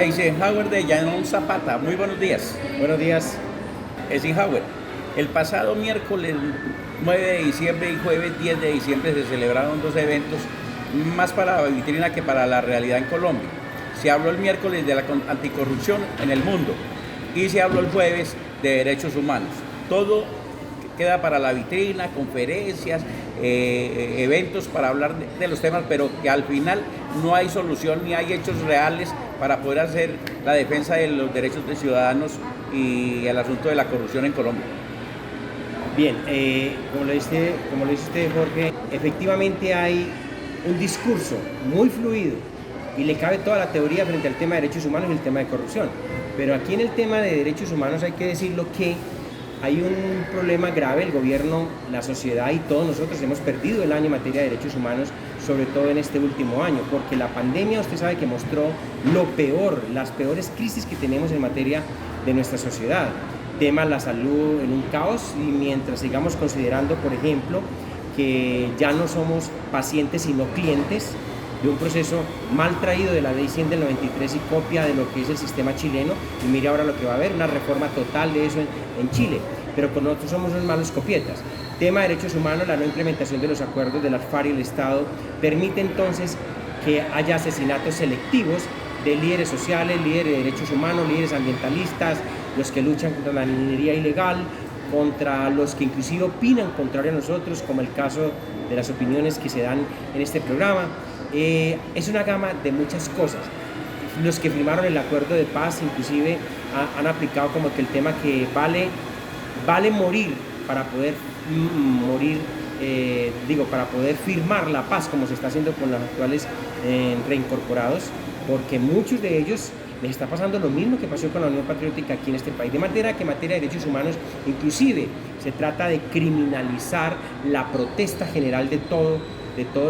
Eisenhower de Llanon Zapata, muy buenos días. Buenos días. Eisenhower, el pasado miércoles 9 de diciembre y jueves 10 de diciembre se celebraron dos eventos, más para la vitrina que para la realidad en Colombia. Se habló el miércoles de la anticorrupción en el mundo y se habló el jueves de derechos humanos. Todo queda para la vitrina, conferencias, eventos para hablar de los temas, pero que al final no hay solución ni hay hechos reales para poder hacer la defensa de los derechos de ciudadanos y el asunto de la corrupción en Colombia. Bien, como lo dice usted, Jorge, efectivamente hay un discurso muy fluido y le cabe toda la teoría frente al tema de derechos humanos y el tema de corrupción. Pero aquí en el tema de derechos humanos hay que decirlo que hay un problema grave. El gobierno, la sociedad y todos nosotros hemos perdido el año en materia de derechos humanos, sobre todo en este último año, porque la pandemia, usted sabe que mostró lo peor, las peores crisis que tenemos en materia de nuestra sociedad. Tema la salud en un caos, y mientras sigamos considerando, por ejemplo, que ya no somos pacientes sino clientes de un proceso mal traído de la ley 100 del 93 y copia de lo que es el sistema chileno, y mire ahora lo que va a haber, una reforma total de eso en Chile, pero con nosotros somos unos malos copietas. Tema de derechos humanos, la no implementación de los acuerdos de las FARC y el Estado permite entonces que haya asesinatos selectivos de líderes sociales, líderes de derechos humanos, líderes ambientalistas, los que luchan contra la minería ilegal, contra los que inclusive opinan contrario a nosotros, como el caso de las opiniones que se dan en este programa. Es una gama de muchas cosas. Los que firmaron el acuerdo de paz inclusive han aplicado como que el tema que vale morir para poder morir, para poder firmar la paz, como se está haciendo con los actuales reincorporados, porque muchos de ellos les está pasando lo mismo que pasó con la Unión Patriótica aquí en este país, de manera que en materia de derechos humanos inclusive se trata de criminalizar la protesta general de todo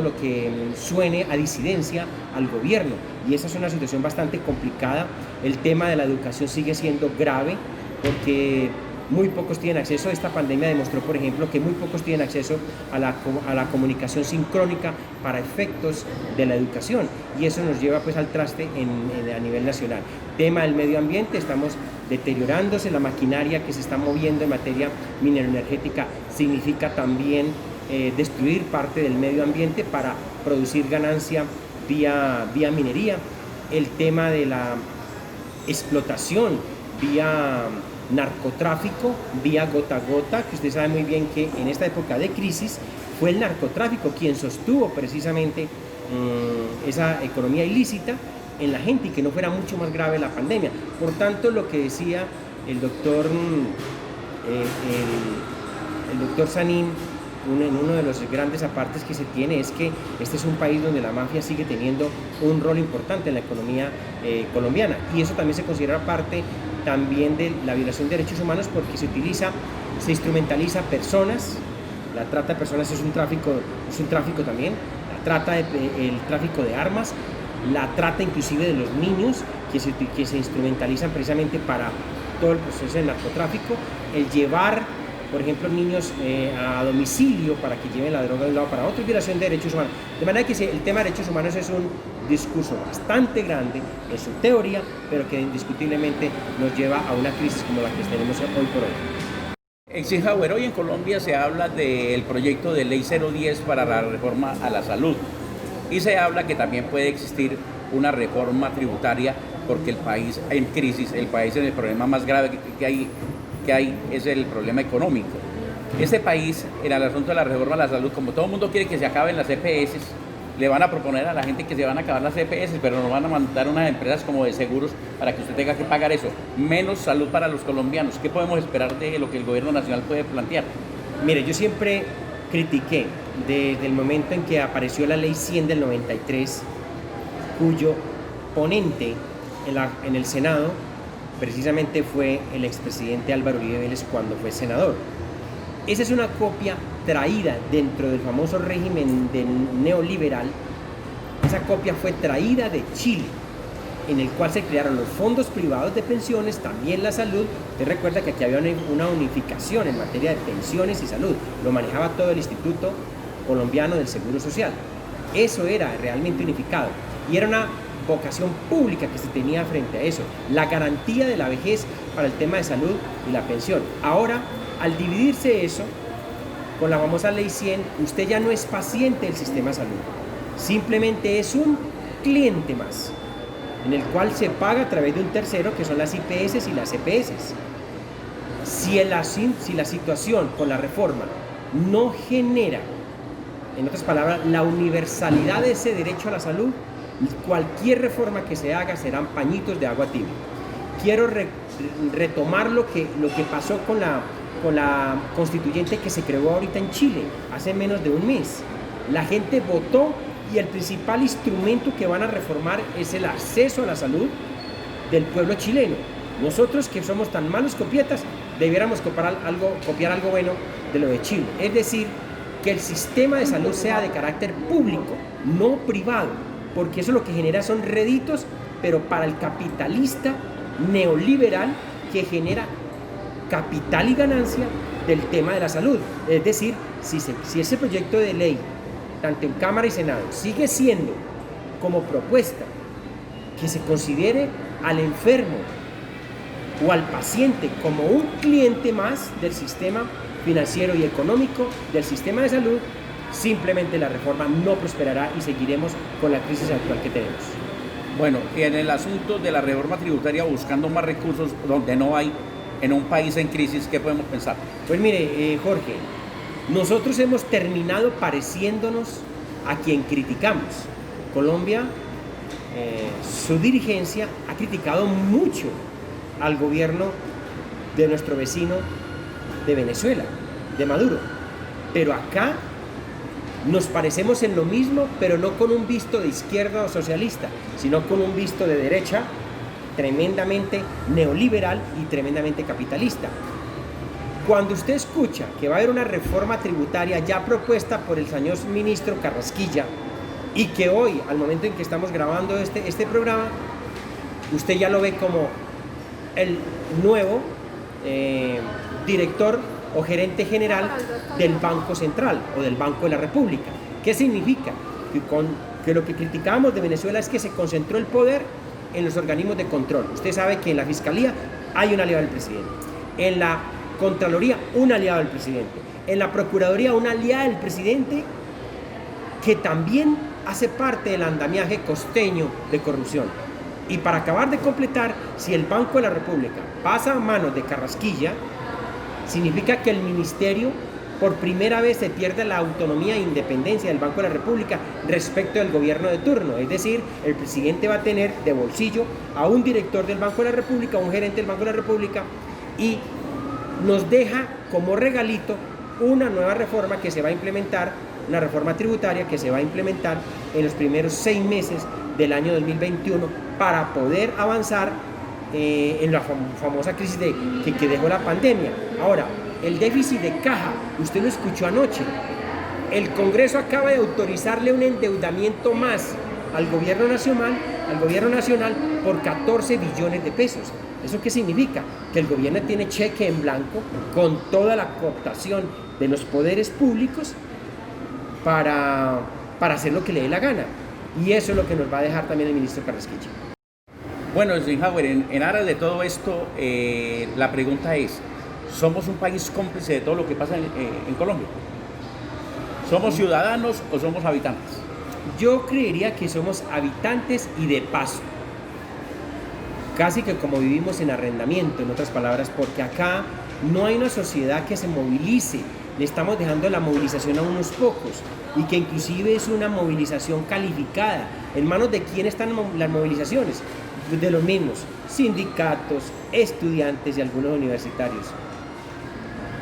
lo que suene a disidencia al gobierno, y esa es una situación bastante complicada. El tema de la educación sigue siendo grave porque muy pocos tienen acceso. Esta pandemia demostró, por ejemplo, que muy pocos tienen acceso a la comunicación sincrónica para efectos de la educación, y eso nos lleva pues al traste a nivel nacional. Tema del medio ambiente, estamos deteriorándose, la maquinaria que se está moviendo en materia mineroenergética significa también destruir parte del medio ambiente para producir ganancia vía minería. El tema de la explotación vía narcotráfico, vía gota a gota, que usted sabe muy bien que en esta época de crisis fue el narcotráfico quien sostuvo precisamente esa economía ilícita en la gente, y que no fuera mucho más grave la pandemia. Por tanto, lo que decía el doctor Sanín en uno de los grandes apartes que se tiene es que este es un país donde la mafia sigue teniendo un rol importante en la economía colombiana, y eso también se considera parte también de la violación de derechos humanos, porque se instrumentaliza personas. La trata de personas es un tráfico también, el tráfico de armas, la trata inclusive de los niños que se instrumentalizan precisamente para todo el proceso de narcotráfico, el llevar, por ejemplo, niños a domicilio para que lleven la droga de un lado para otro, y violación de derechos humanos. De manera que el tema de derechos humanos es un discurso bastante grande en su teoría, pero que indiscutiblemente nos lleva a una crisis como la que tenemos hoy por hoy. Eisenhower, hoy en Colombia se habla del proyecto de ley 010 para la reforma a la salud, y se habla que también puede existir una reforma tributaria, porque el país en crisis, el país en el problema más grave que hay es el problema económico. Este país, en el asunto de la reforma a la salud, como todo el mundo quiere que se acaben las EPS, le van a proponer a la gente que se van a acabar las EPS, pero nos van a mandar unas empresas como de seguros para que usted tenga que pagar eso. Menos salud para los colombianos. ¿Qué podemos esperar de lo que el gobierno nacional puede plantear? Mire, yo siempre critiqué desde el momento en que apareció la ley 100 del 93, cuyo ponente en el Senado precisamente fue el expresidente Álvaro Uribe Vélez cuando fue senador. Esa es una copia traída dentro del famoso régimen neoliberal. Esa copia fue traída de Chile, en el cual se crearon los fondos privados de pensiones, también la salud. Usted recuerda que aquí había una unificación en materia de pensiones y salud, lo manejaba todo el Instituto Colombiano del Seguro Social. Eso era realmente unificado, y era una vocación pública que se tenía frente a eso, la garantía de la vejez para el tema de salud y la pensión. Ahora, al dividirse eso, con la famosa Ley 100, usted ya no es paciente del sistema de salud, simplemente es un cliente más, en el cual se paga a través de un tercero, que son las IPS y las EPS. Si la situación con la reforma no genera, en otras palabras, la universalidad de ese derecho a la salud, cualquier reforma que se haga serán pañitos de agua tibia. Quiero retomar lo que pasó con la constituyente que se creó ahorita en Chile, hace menos de un mes. La gente votó y el principal instrumento que van a reformar es el acceso a la salud del pueblo chileno. Nosotros, que somos tan malos copietas, debiéramos copiar algo bueno de lo de Chile. Es decir, que el sistema de salud sea de carácter público, no privado, porque eso lo que genera son réditos, pero para el capitalista neoliberal que genera capital y ganancia del tema de la salud. Es decir, si ese proyecto de ley, tanto en Cámara y Senado, sigue siendo como propuesta que se considere al enfermo o al paciente como un cliente más del sistema financiero y económico del sistema de salud, simplemente la reforma no prosperará y seguiremos con la crisis actual que tenemos. Bueno, y en el asunto de la reforma tributaria, buscando más recursos donde no hay, en un país en crisis, ¿qué podemos pensar? Pues mire, Jorge, nosotros hemos terminado pareciéndonos a quien criticamos. Colombia, su dirigencia ha criticado mucho al gobierno de nuestro vecino de Venezuela, de Maduro. Pero acá nos parecemos en lo mismo, pero no con un visto de izquierda o socialista, sino con un visto de derecha tremendamente neoliberal y tremendamente capitalista. Cuando usted escucha que va a haber una reforma tributaria ya propuesta por el señor ministro Carrasquilla y que hoy, al momento en que estamos grabando este programa, usted ya lo ve como el nuevo director o gerente general del Banco Central o del Banco de la República. ¿Qué significa? Que lo que criticábamos de Venezuela es que se concentró el poder en los organismos de control. Usted sabe que en la Fiscalía hay un aliado del presidente, en la Contraloría un aliado del presidente, en la Procuraduría una aliada del presidente que también hace parte del andamiaje costeño de corrupción. Y para acabar de completar, si el Banco de la República pasa a manos de Carrasquilla, significa que el ministerio por primera vez se pierde la autonomía e independencia del Banco de la República respecto del gobierno de turno. Es decir, el presidente va a tener de bolsillo a un director del Banco de la República, a un gerente del Banco de la República, y nos deja como regalito una nueva reforma que se va a implementar, una reforma tributaria que se va a implementar en los primeros 6 meses del año 2021 para poder avanzar en la famosa crisis que dejó la pandemia. Ahora, el déficit de caja, usted lo escuchó anoche, el Congreso acaba de autorizarle un endeudamiento más al gobierno nacional por 14 billones de pesos. ¿Eso qué significa? Que el gobierno tiene cheque en blanco con toda la cooptación de los poderes públicos para hacer lo que le dé la gana. Y eso es lo que nos va a dejar también el ministro Carrasquilla. Bueno, Eisenhower, en aras de todo esto, la pregunta es, ¿somos un país cómplice de todo lo que pasa en Colombia? ¿Somos ciudadanos o somos habitantes? Yo creería que somos habitantes y de paso. Casi que como vivimos en arrendamiento, en otras palabras, porque acá no hay una sociedad que se movilice. Le estamos dejando la movilización a unos pocos y que inclusive es una movilización calificada. ¿En manos de quién están las movilizaciones? De los mismos sindicatos, estudiantes y algunos universitarios.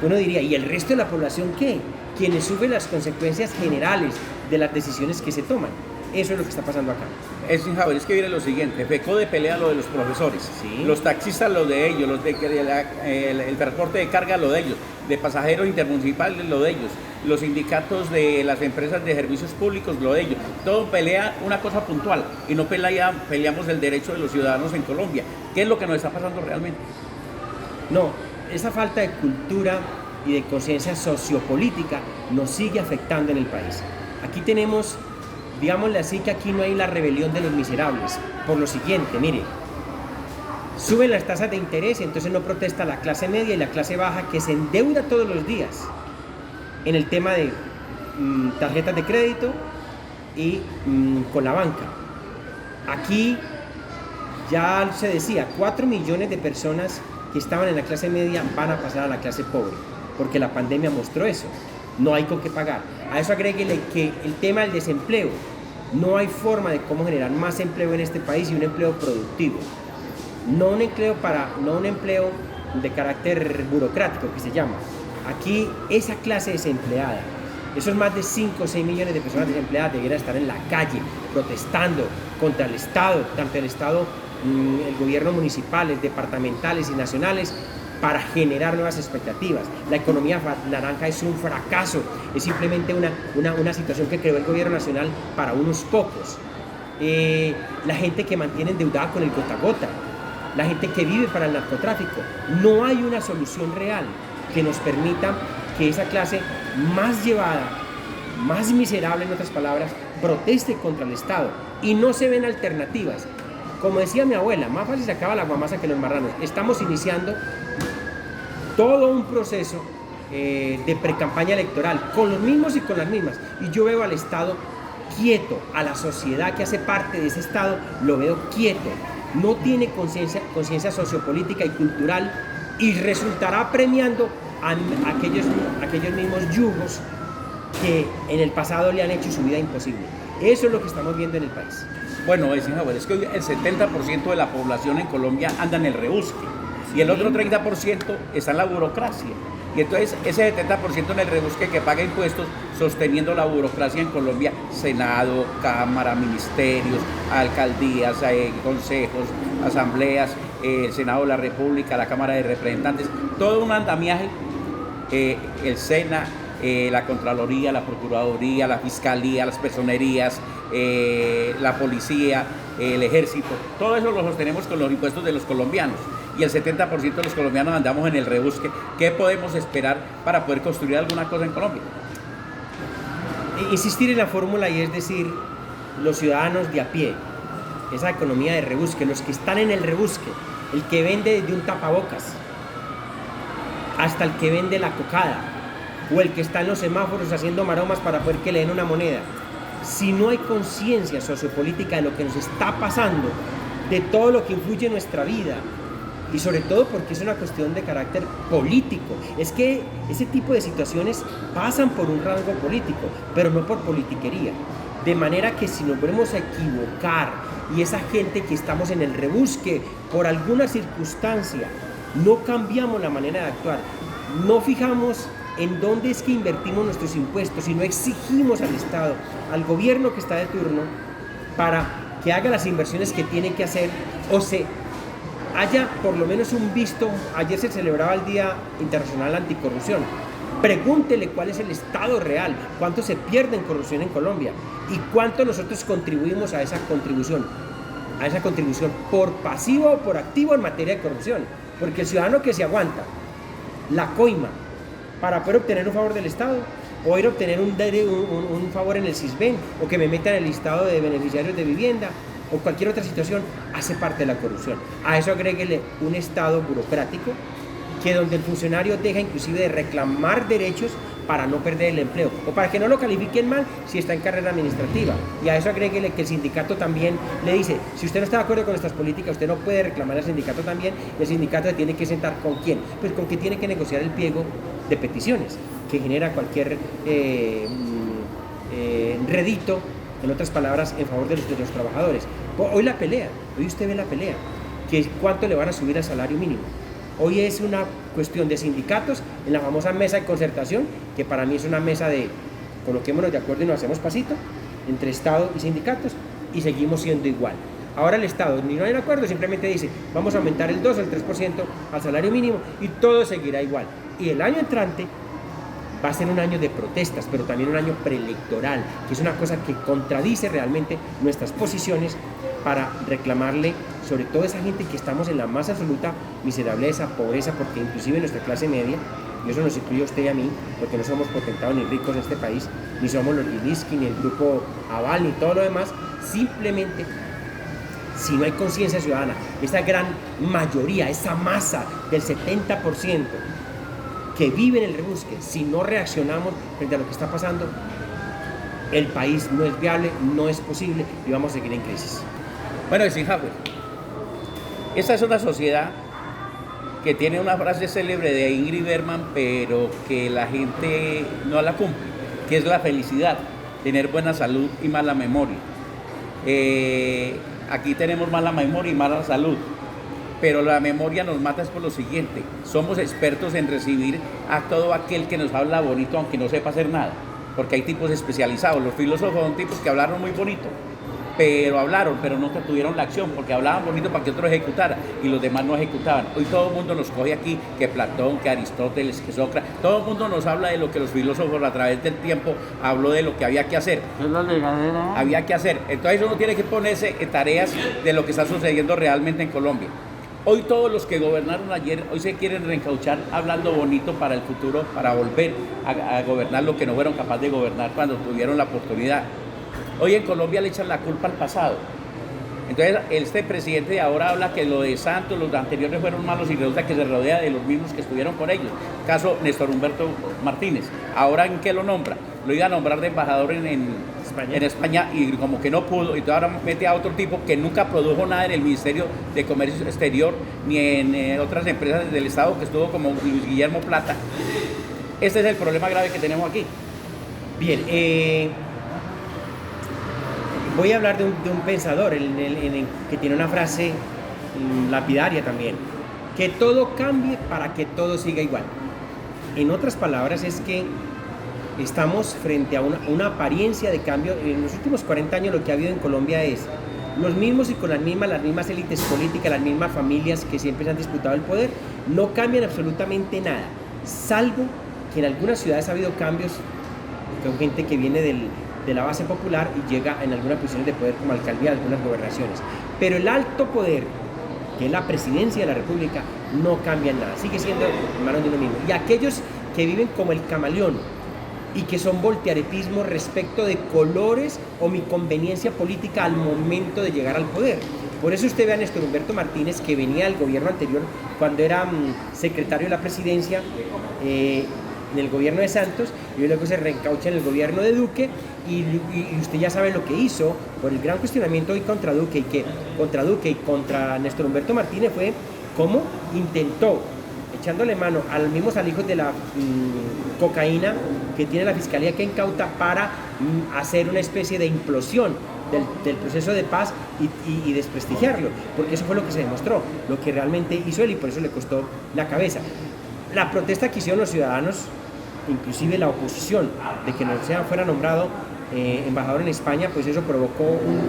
Uno diría, ¿y el resto de la población qué? Quienes sufren las consecuencias generales de las decisiones que se toman. Eso es lo que está pasando acá. Eisenhower, es que viene lo siguiente, FECODE pelea lo de los profesores, ¿Sí? Los taxistas lo de ellos, el transporte de carga lo de ellos, de pasajeros intermunicipales lo de ellos, los sindicatos de las empresas de servicios públicos lo de ellos. Todo pelea una cosa puntual y no peleamos el derecho de los ciudadanos en Colombia. ¿Qué es lo que nos está pasando realmente? No, esa falta de cultura y de conciencia sociopolítica nos sigue afectando en el país. Aquí tenemos digámosle así, que aquí no hay la rebelión de los miserables. Por lo siguiente, mire, suben las tasas de interés, entonces no protesta la clase media y la clase baja, que se endeuda todos los días en el tema de tarjetas de crédito y con la banca. Aquí ya se decía, 4 millones de personas que estaban en la clase media van a pasar a la clase pobre, porque la pandemia mostró eso. No hay con qué pagar. A eso agréguele que el tema del desempleo, no hay forma de cómo generar más empleo en este país y un empleo productivo. No un empleo de carácter burocrático que se llama. Aquí esa clase desempleada, esos más de 5 o 6 millones de personas desempleadas deberían estar en la calle protestando contra el Estado, tanto el Estado, el gobierno municipales, departamentales y nacionales, para generar nuevas expectativas. La economía naranja es un fracaso, es simplemente una situación que creó el gobierno nacional para unos pocos. La gente que mantiene endeudada con el gota a gota, la gente que vive para el narcotráfico. No hay una solución real que nos permita que esa clase más llevada, más miserable en otras palabras, proteste contra el Estado, y no se ven alternativas. Como decía mi abuela, más fácil se acaba la guamasa que los marranos. Estamos iniciando todo un proceso de precampaña electoral con los mismos y con las mismas, y yo veo al Estado quieto, a la sociedad que hace parte de ese Estado lo veo quieto, no tiene conciencia sociopolítica y cultural, y resultará premiando a aquellos mismos yugos que en el pasado le han hecho su vida imposible. Eso es lo que estamos viendo en el país. Bueno, es que hoy el 70% de la población en Colombia anda en el rebusque, y el otro 30% está en la burocracia. Y entonces ese 70% en el rebusque que paga impuestos, sosteniendo la burocracia en Colombia, Senado, Cámara, ministerios, alcaldías, consejos, asambleas, el Senado de la República, la Cámara de Representantes, todo un andamiaje, el SENA, la Contraloría, la Procuraduría, la Fiscalía, las personerías, la Policía, el Ejército, todo eso lo sostenemos con los impuestos de los colombianos, y el 70% de los colombianos andamos en el rebusque. ¿Qué podemos esperar para poder construir alguna cosa en Colombia? Insistir en la fórmula, y es decir, los ciudadanos de a pie, esa economía de rebusque, los que están en el rebusque, el que vende desde un tapabocas hasta el que vende la cocada, o el que está en los semáforos haciendo maromas para poder que le den una moneda. Si no hay conciencia sociopolítica de lo que nos está pasando, de todo lo que influye en nuestra vida, y sobre todo porque es una cuestión de carácter político, es que ese tipo de situaciones pasan por un rango político, pero no por politiquería. De manera que si nos volvemos a equivocar, y esa gente que estamos en el rebusque por alguna circunstancia, no cambiamos la manera de actuar, no fijamos en dónde es que invertimos nuestros impuestos, y no exigimos al Estado, al gobierno que está de turno, para que haga las inversiones que tiene que hacer, o se haya por lo menos un visto. Ayer se celebraba el Día Internacional Anticorrupción. Pregúntele cuál es el estado real, cuánto se pierde en corrupción en Colombia y cuánto nosotros contribuimos a esa contribución por pasivo o por activo en materia de corrupción. Porque el ciudadano que se aguanta la coima para poder obtener un favor del Estado, o ir a obtener un favor en el Sisbén, o que me meta en el listado de beneficiarios de vivienda, o cualquier otra situación, hace parte de la corrupción. A eso agréguele un Estado burocrático, que donde el funcionario deja inclusive de reclamar derechos para no perder el empleo, o para que no lo califiquen mal si está en carrera administrativa. Y a eso agréguele que el sindicato también le dice, si usted no está de acuerdo con nuestras políticas, usted no puede reclamar al sindicato también, y el sindicato se tiene que sentar ¿con quién? Pues con que tiene que negociar el pliego de peticiones, que genera cualquier redito, en otras palabras, en favor de los trabajadores. Hoy la pelea, hoy usted ve la pelea, que cuánto le van a subir al salario mínimo. Hoy es una cuestión de sindicatos en la famosa mesa de concertación, que para mí es una mesa de coloquémonos de acuerdo y nos hacemos pasito entre Estado y sindicatos, y seguimos siendo igual. Ahora el Estado ni no hay acuerdo, simplemente dice vamos a aumentar el 2 o el 3% al salario mínimo y todo seguirá igual. Y el año entrante va a ser un año de protestas, pero también un año preelectoral, que es una cosa que contradice realmente nuestras posiciones para reclamarle, sobre todo a esa gente que estamos en la más absoluta miserableza, pobreza, porque inclusive nuestra clase media y eso nos incluye a usted y a mí, porque no somos potentados ni ricos en este país, ni somos los Gilinski, ni el grupo Aval, ni todo lo demás, simplemente si no hay conciencia ciudadana, esa gran mayoría, esa masa del 70% que vive en el rebusque, si no reaccionamos frente a lo que está pasando, el país no es viable, no es posible y vamos a seguir en crisis. Bueno, Eisenhower, esta es una sociedad que tiene una frase célebre de Ingrid Bergman, pero que la gente no la cumple, que es la felicidad, tener buena salud y mala memoria. Aquí tenemos mala memoria y mala salud, pero la memoria nos mata es por lo siguiente: somos expertos en recibir a todo aquel que nos habla bonito aunque no sepa hacer nada, porque hay tipos especializados. Los filósofos son tipos que hablaron muy bonito, pero nunca tuvieron la acción, porque hablaban bonito para que otro ejecutara y los demás no ejecutaban. Hoy todo el mundo nos coge aquí, que Platón, que Aristóteles, que Sócrates, todo el mundo nos habla de lo que los filósofos a través del tiempo habló de lo que había que hacer. Es la legadera. Había que hacer. Entonces uno tiene que ponerse en tareas de lo que está sucediendo realmente en Colombia. Hoy todos los que gobernaron ayer, hoy se quieren reencauchar hablando bonito para el futuro, para volver a gobernar lo que no fueron capaces de gobernar cuando tuvieron la oportunidad. Hoy en Colombia le echan la culpa al pasado. Entonces este presidente de ahora habla que lo de Santos, los anteriores fueron malos, y resulta que se rodea de los mismos que estuvieron con ellos. Caso Néstor Humberto Martínez. Ahora, ¿en qué lo nombra? Lo iba a nombrar de embajador en España y como que no pudo, y ahora mete a otro tipo que nunca produjo nada en el Ministerio de Comercio Exterior ni en otras empresas del Estado, que estuvo como Luis Guillermo Plata. Este es el problema grave que tenemos aquí. Bien, voy a hablar de un pensador que tiene una frase lapidaria también: que todo cambie para que todo siga igual. En otras palabras, es que estamos frente a una apariencia de cambio. En los últimos 40 años lo que ha habido en Colombia es los mismos y con las mismas élites políticas, las mismas familias que siempre se han disputado el poder. No cambian absolutamente nada, salvo que en algunas ciudades ha habido cambios con gente que viene de la base popular y llega en algunas posiciones de poder como alcaldía de algunas gobernaciones. Pero el alto poder, que es la presidencia de la República, no cambia en nada, sigue siendo hermanos de uno mismo. Y aquellos que viven como el camaleón y que son voltearetismo respecto de colores o mi conveniencia política al momento de llegar al poder. Por eso usted ve a Néstor Humberto Martínez, que venía del gobierno anterior cuando era secretario de la presidencia en el gobierno de Santos, y luego se reencaucha en el gobierno de Duque, y usted ya sabe lo que hizo por el gran cuestionamiento hoy contra Duque y contra Néstor Humberto Martínez fue cómo intentó, echándole mano al mismos alijos de la cocaína que tiene la fiscalía que incauta, para hacer una especie de implosión del proceso de paz y desprestigiarlo, porque eso fue lo que se demostró, lo que realmente hizo él, y por eso le costó la cabeza. La protesta que hicieron los ciudadanos, inclusive la oposición, de que no fuera nombrado embajador en España, pues eso provocó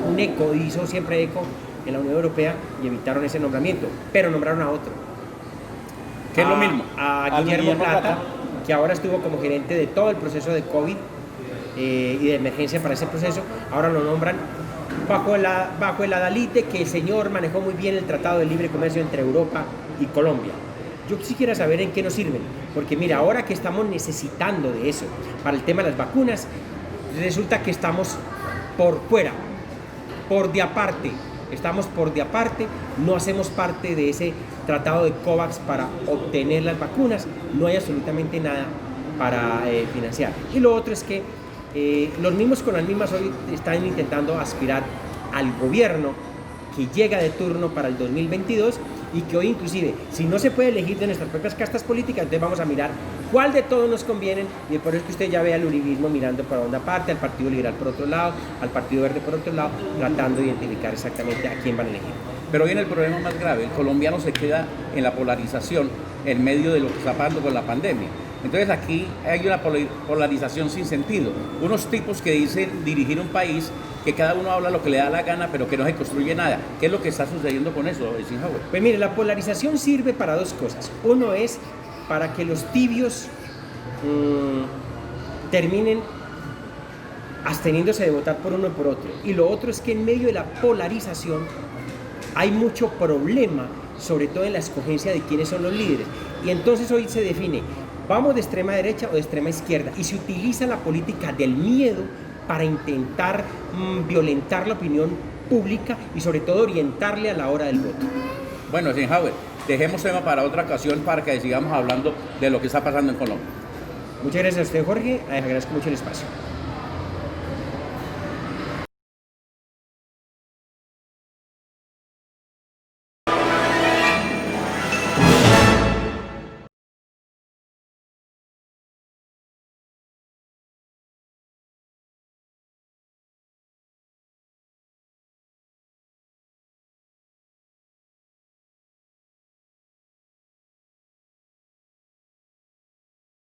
un eco, hizo siempre eco en la Unión Europea, y evitaron ese nombramiento, pero nombraron a otro. Que es lo mismo. A Guillermo Plata, que ahora estuvo como gerente de todo el proceso de COVID y de emergencia para ese proceso. Ahora lo nombran bajo el adalid de que el señor manejó muy bien el Tratado de Libre Comercio entre Europa y Colombia. Yo quisiera saber en qué nos sirven, porque mira, ahora que estamos necesitando de eso para el tema de las vacunas, resulta que estamos por fuera, por de aparte. Estamos por de aparte, no hacemos parte de ese tratado de COVAX para obtener las vacunas, no hay absolutamente nada para financiar. Y lo otro es que los mismos con las mismas hoy están intentando aspirar al gobierno que llega de turno para el 2022, y que hoy inclusive, si no se puede elegir de nuestras propias castas políticas, entonces vamos a mirar cuál de todos nos conviene, y por eso es que usted ya ve al uribismo mirando para una parte, al Partido Liberal por otro lado, al Partido Verde por otro lado, tratando de identificar exactamente a quién van a elegir. Pero viene el problema más grave: el colombiano se queda en la polarización en medio de lo que está pasando con la pandemia. Entonces aquí hay una polarización sin sentido. Unos tipos que dicen dirigir un país, que cada uno habla lo que le da la gana, pero que no se construye nada. ¿Qué es lo que está sucediendo con eso, Eisenhower? Pues mire, la polarización sirve para dos cosas. Uno es para que los tibios terminen absteniéndose de votar por uno y por otro. Y lo otro es que en medio de la polarización hay mucho problema, sobre todo en la escogencia de quiénes son los líderes. Y entonces hoy se define vamos de extrema derecha o de extrema izquierda, y se utiliza la política del miedo para intentar violentar la opinión pública y sobre todo orientarle a la hora del voto. Bueno, Eisenhower, dejemos tema para otra ocasión para que sigamos hablando de lo que está pasando en Colombia. Muchas gracias a usted, Jorge. Agradezco mucho el espacio.